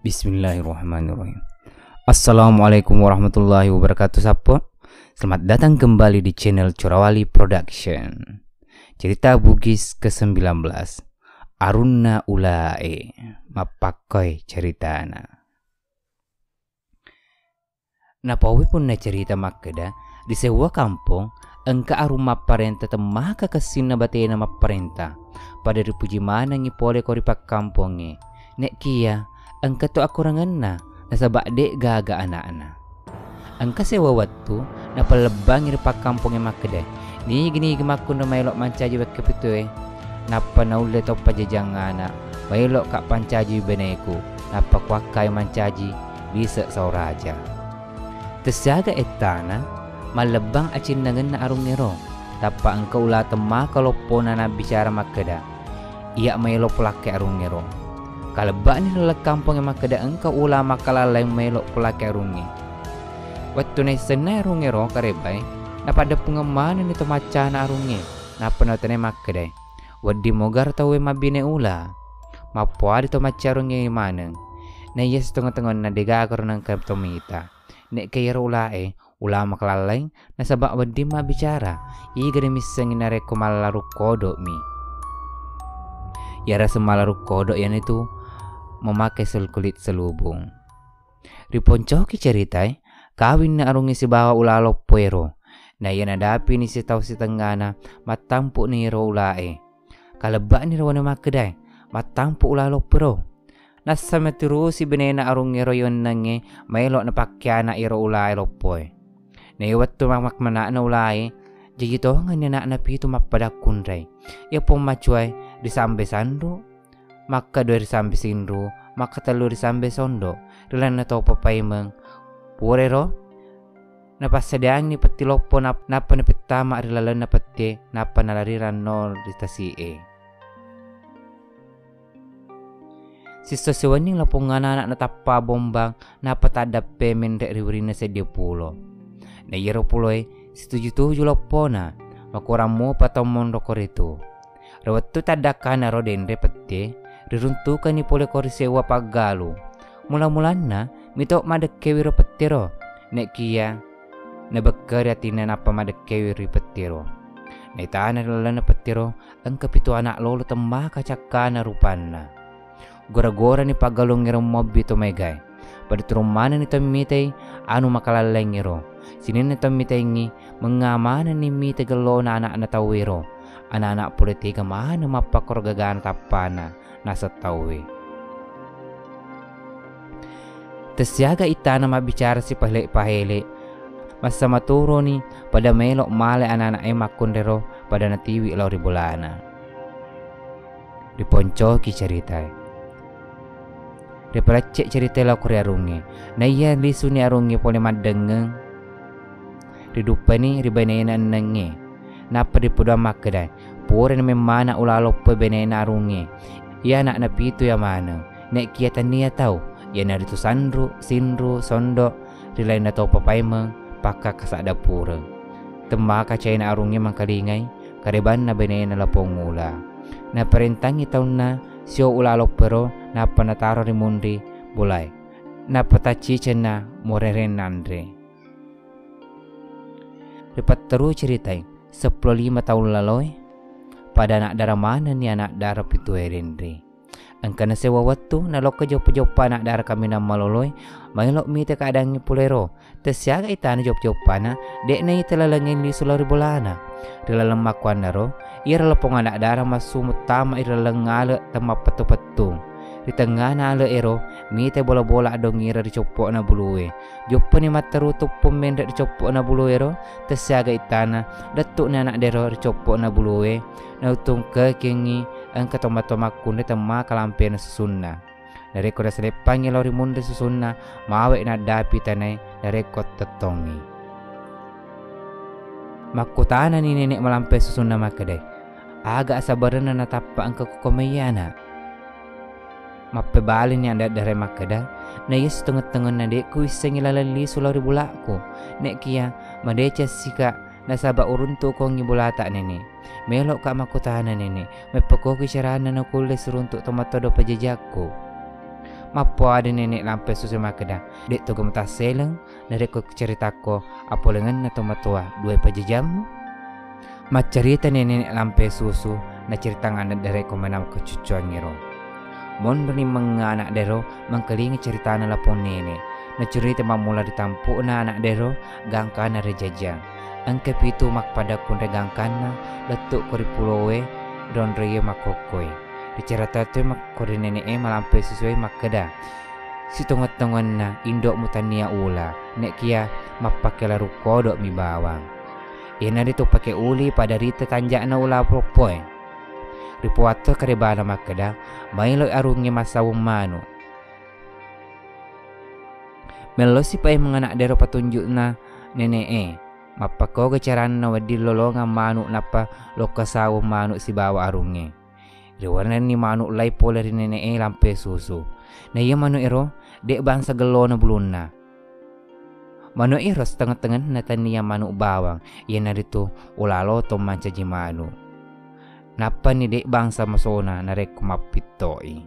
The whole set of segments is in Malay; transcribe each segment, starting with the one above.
Bismillahirrahmanirrahim. Assalamualaikum warahmatullahi wabarakatuh. Selamat datang kembali di channel Corawali Production. Cerita Bugis ke-19, Arunna Ulae, mapakoy ceritana. Napawi pun na cerita makada di sebuah kampung engka arum maparenta temah kakasin na batena maparenta pada dipuji mana ngipole koripak kamponge nek kia engka to akurangan na nasabak dek gaga anak-anak. Engka sewa waktu na palebang iripak kampungnya makade. Ni gini gimakun na mailok mancaji wak kepitue. Napa naule to pajajangana. Mailok kak pancaji beneku. Napa kwakai mancaji bisa sauraja. Tersiaga etana malebang acin nangen na arung nero. Tapa engka ula temah kalau pona na bicara makada. Ia mailok pelake arung nero. Kalebak ni lelak kampung yang makada engkau ula makalalay melok pelake arungi. Waktu na senay arungi ro karebay, napada pengemanan nito maca na arungi, napanotane makada. Wadi mogar tawe mabine ula, mapua dito maca arungi maneng. Na yes tengah-tengah na degagor ng kaptomita. Nek kaya ula ula makalalay, nasabak wadi mabicara, iya misang inareko malaru kodok mi. Yara semalaru kodok yan itu memakai kulit selubung. Riponcoki ceritai, kawin na arungi si bawa ulalo puero. Na yan nadapi ni si tau si tenggana, matampu ni ro ulae. Kalebak ni rawana makadai, matampu ulalo puero. Nasa metiru si benena arungi ro yon nange, mailok na pakyana iro ulae lopoy. Na iwat tumamak mana na ulae, jadi toh nga nina na pito mapadakundray. Ia pumacuay, disambe sandro, maka dua risambe sindro, maka telu risambe sondo, rilan na to papaymeng. Purero, napasadaang ni pati lopo napa na pitama rilalan na pati, napa nalariran no ritasi Sisto siwaning lapong anak na tapa bombang, napa tadap pemen dek riwirina sa 10. Na yero puloy, situju lopo na, makurang mo patomon rokorito. Rawat tu tadaka na ro dendre pati, riruntukan ni pole korisewa paggalu. Mula-mulan na, mito madakkewi ro petiro. Nek kia, nabagkari atina napa madakkewi ro petiro. Naitaana lala na petiro, ang kapito anak lolo tembah kacaka na rupanna. Gora-gora ni paggalong ngiro mobi to megay. Pada turumana ni tamitay, anu makalalay ngiro. Sinin ni tamitay ngi, mengamana ni mitay galo na anak na tawiro. Anak-anak politika mana mapakorgagaan tapana nasa tawi. Tersiaga itana mabicara si pahele. Masa maturo ni pada melok male anak-anak makundero pada natiwi lauri bolana. Diponcoki ceritai. Dipelacek cerita lau kuri arungi. Na iya lisu ni arungi pole madengeng. Didupa ni ribanena nenge. Napa dipuda makadai. Pura ni memana ulalo pe benena arungi. Ia nak napi itu ya mana. Nek kiatan niya tahu. Ia na ritu sandru, sindru, sondo. Rilain na tau papaymeng. Paka kasak dapura. Temba kacay na arungi mangkalingay. Kariban na benena lapong ula. Na perintangi taon na. Sio ulalo pero. Napa nataro rimundi bulay. Napa tachichen na moreren nandre. Ripat teru ceritai. 15 tahun laloy, pada anak darah mana ni anak darah pitu erindri. Angka na sewa waktu, nalok ke jop-jopa anak darah kami nama maloloy, mailok mite keadaannya pulero. Tersiaga itana jop-jopana, dek na italalangin li sulari bolana. Rilalang makuan naro, ia relepong anak darah masuk utama iralang ngale tema petu-petung. Di tengah na ala ero, mite bola-bola adong ngira dicopok na buluwe. Jopo ni matarutup pemendek dicopok na buluwe ro, tersiaga itana, datuk na anak dero dicopok na buluwe. Na utung ke kengi, ang katomat-tomak kundi tema kalampe na susunna. Nareko da selepangi lori munde susunna, mawe na dapi tanay, nareko tetongi. Makutana ni nenek malampe susunna makadai. Agak sabaran na natapa ang kakukumayana. Mapebalin yang ada dari makada, na yes tengah-tengah na dek ku iseng ilalali sulari bulakku. Nek kia madeca sika nasaba uruntu ko ngibulata nene. Melok ka makutahanan nene. Mepeko kisarana na kulis runtuk tomatodo pajajakku. Mapo ada nenek lampe susu makeda. Dek tu gemeta seleng. Nareko ceritaku apa lengan atau matua dua pajajam. Mat cerita nenek lampe susu. Na cerita anak dareko menam kecucuan ngiro. Mon beri menganak dero mengkelingi cerita na lapon nenek. Na cerita mamula ditampu na anak dero gangkana rejajang. Angke pitu mak pada kunde gangkana letuk kori pulowe don reye makokoi. Dicerita tu mak kori nenek malampe sesuai mak keda. Si tongot-tongon na indok mutania ula. Nek kia mak pakai laru kodok mi bawang. Ina itu pakai uli pada rita tanjak na ula propoi. Ripuato karebana makeda mailo arungnya masawung manu. Melo si pai menganak dero patunjuk na nenek mapako kecaran na wadi lolonga manu napa lokasawung manu si bawa arungnya. Riwarna ni manu lai poleri nenek lampe susu. Na iya manu ero dek bangsa gelo na buluna. Manu ero setengah-tengah na tania manu bawang. Iya na dito ulalo to mancaji manu. Napa ni dek bangsa masona narek kumapitoi.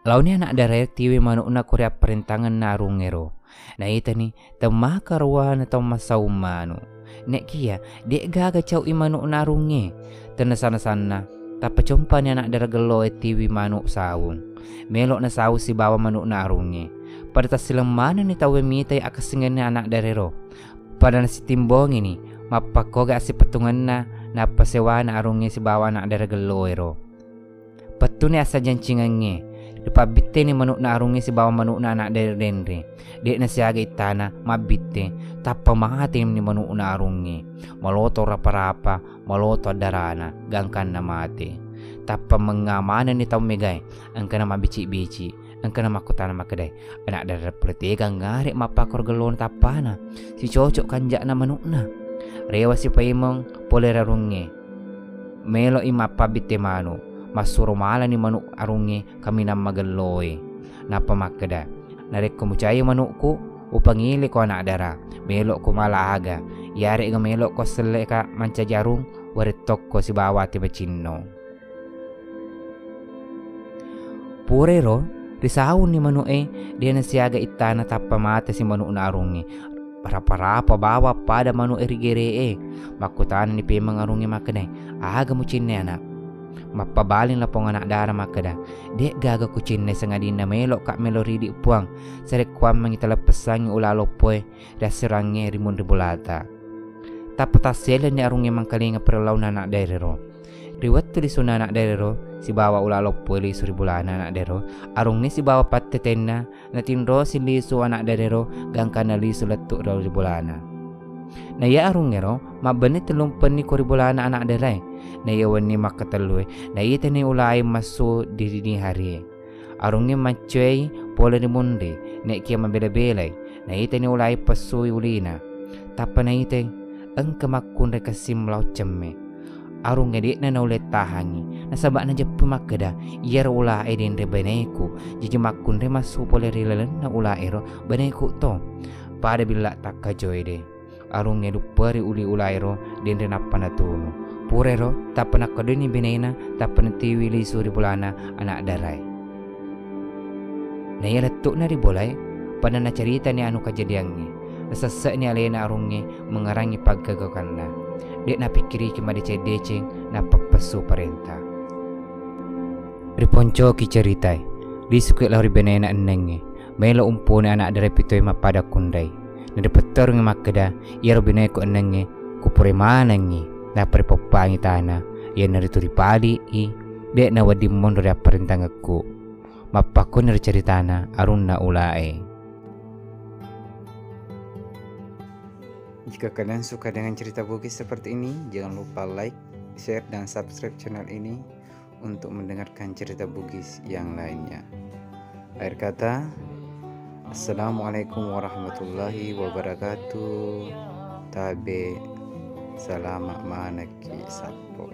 Launi anak darah tiwi manuk na korea perintangan na rungero. Na ita ni temah karuan atau masau manu. Nek kia dek gaga cau manuk na runge. Tenasana-sana tapa compa ni anak darah gelo tiwi manuk sawung. Melok na sawu si bawa manuk na runge. Pada tas silang mana ni tawe mitai akasingan ni anak darero. Pada nasi timbong ini mapako ga si patungan na napasewa na arungnya si bawa anak darah geloero. Patune asa jancingannya. Dipabitte ni manuk na arungnya si bawa manuk na anak darah denre. Dek na siaga itana mabitte. Tapa mahatim ni manuk na arungnya. Maloto rapa-rapa, maloto darana, gangkan na mati. Tapa mengamana ni tau megay. Angka na mabici-bici. Angka na makutana makadai. Anak darah peletiga ngarik mapakor gelon tapana. Si cocok kanjak na manuk na. Rewa si paimong polera runge. Melo ima pabite manu. Masuro mala ni manuk arunge kami na magaloy. Napa makada. Narek ko mucayo manukku. Upangili ko anak dara. Melo ko malahaga. Yari nga melo ko sele ka manca jarung. Waritok ko si bawati bacino. Purero. Risahun ni manuk dia nasiaga itana tapa mata si manuk na arunge. Rapa-rapa bawa pada manu erigere makutan ni pemang arungi makane aga mucinne anak mapabalin lapong anak dara makada dek gaga kucinne sengadina melok kak meloridi puang serek kuam mangitala pesang ulalo poe dasirange rimun ribulata tapatasele ni arungi mangkalinga perlau anak daerero riwat tu disuna anak daerero si bawa ulalo poe li suribulana anak daerero arungi si bawa patetena natinro si lisu anak daerero gangkana lisu letuk ribulana na ya arungero mabani telumpen ni koribulana anak daerah na ya wani makatelue na ita ni ulai masu dini hari arungi macuai pola ni mundi na kia mabela-belai na ita ni ulai pasui ulina tapa na ita engke makun rekasim lau cemme arung ngedek na ulet tahangi nasabak na jepu makada iar ula eden re baneku jiji makun re masu poleri lelen na ula ero baneku to pada bila tak kajoide arung ngedu peri uli ula ero den re napana tunu purero tapana kadeni benena tapana tiwi li suri bulana anak darai na ya letuk na ribolai pada na cerita ni anu kejadiannya nasasa ni alena arunge mengarangi paggagakanna dek na pikiri kima deceng na papasu parenta. Riponco ki ceritai. Di sukit lari benena enenge. Melo umpune anak dari pitoi mapada kundai. Na depetor nge makeda. Ia robine ko enenge. Kupure manangi. Na peripopangi tanah. Ia narituri pali i. Dek na wadimon dari aparentangaku. Mapako nari ceritana arun na ulae. Jika kalian suka dengan cerita Bugis seperti ini, jangan lupa like, share, dan subscribe channel ini untuk mendengarkan cerita Bugis yang lainnya. Akhir kata, Assalamualaikum warahmatullahi wabarakatuh. Tabe, salamak manaki sapo.